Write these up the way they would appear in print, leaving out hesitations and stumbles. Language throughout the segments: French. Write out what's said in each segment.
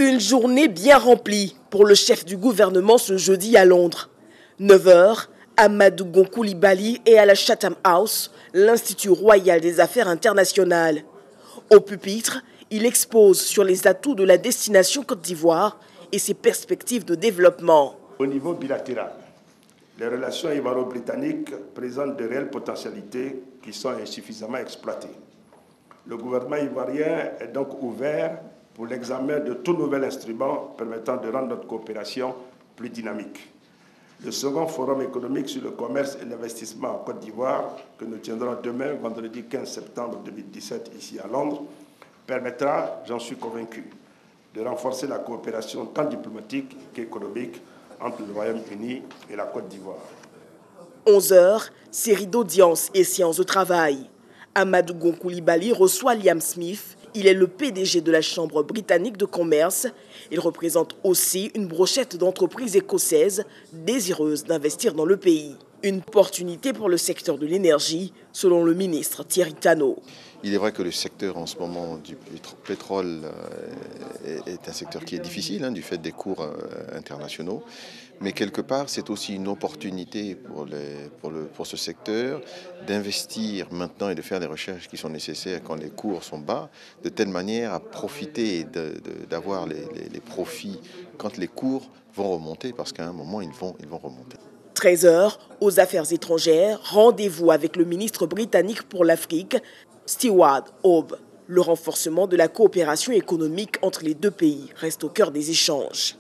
Une journée bien remplie pour le chef du gouvernement ce jeudi à Londres. 9 h, Amadou Gon Coulibaly est à la Chatham House, l'Institut royal des affaires internationales. Au pupitre, il expose sur les atouts de la destination Côte d'Ivoire et ses perspectives de développement. Au niveau bilatéral, les relations ivoiro-britanniques présentent de réelles potentialités qui sont insuffisamment exploitées. Le gouvernement ivoirien est donc ouvert pour l'examen de tout nouvel instrument permettant de rendre notre coopération plus dynamique. Le second forum économique sur le commerce et l'investissement en Côte d'Ivoire, que nous tiendrons demain, vendredi 15 septembre 2017, ici à Londres, permettra, j'en suis convaincu, de renforcer la coopération tant diplomatique qu'économique entre le Royaume-Uni et la Côte d'Ivoire. 11 h, série d'audiences et séances de travail. Amadou Gon Coulibaly reçoit Liam Smith. Il est le PDG de la Chambre britannique de commerce. Il représente aussi une brochette d'entreprises écossaises désireuses d'investir dans le pays. Une opportunité pour le secteur de l'énergie, selon le ministre Thierry Tannot. Il est vrai que le secteur en ce moment du pétrole est un secteur qui est difficile du fait des cours internationaux. Mais quelque part, c'est aussi une opportunité pour ce secteur d'investir maintenant et de faire les recherches qui sont nécessaires quand les cours sont bas, de telle manière à profiter d'avoir les profits quand les cours vont remonter, parce qu'à un moment, ils vont remonter. 13 h, aux affaires étrangères, rendez-vous avec le ministre britannique pour l'Afrique, Stewart Hope. Le renforcement de la coopération économique entre les deux pays reste au cœur des échanges.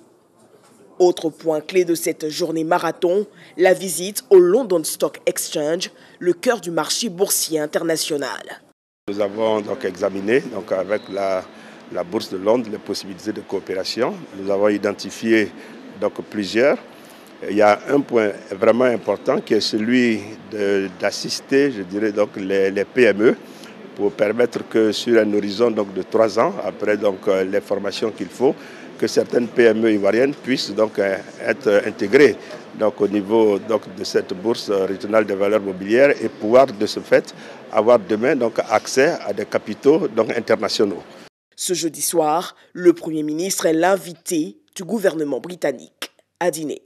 Autre point clé de cette journée marathon, la visite au London Stock Exchange, le cœur du marché boursier international. Nous avons donc examiné avec la Bourse de Londres les possibilités de coopération. Nous avons identifié plusieurs. Il y a un point vraiment important qui est celui d'assister, je dirais, les PME pour permettre que sur un horizon de 3 ans, après les formations qu'il faut, que certaines PME ivoiriennes puissent être intégrées au niveau de cette bourse régionale des valeurs mobilières et pouvoir de ce fait avoir demain accès à des capitaux internationaux. Ce jeudi soir, le Premier ministre est l'invité du gouvernement britannique à dîner.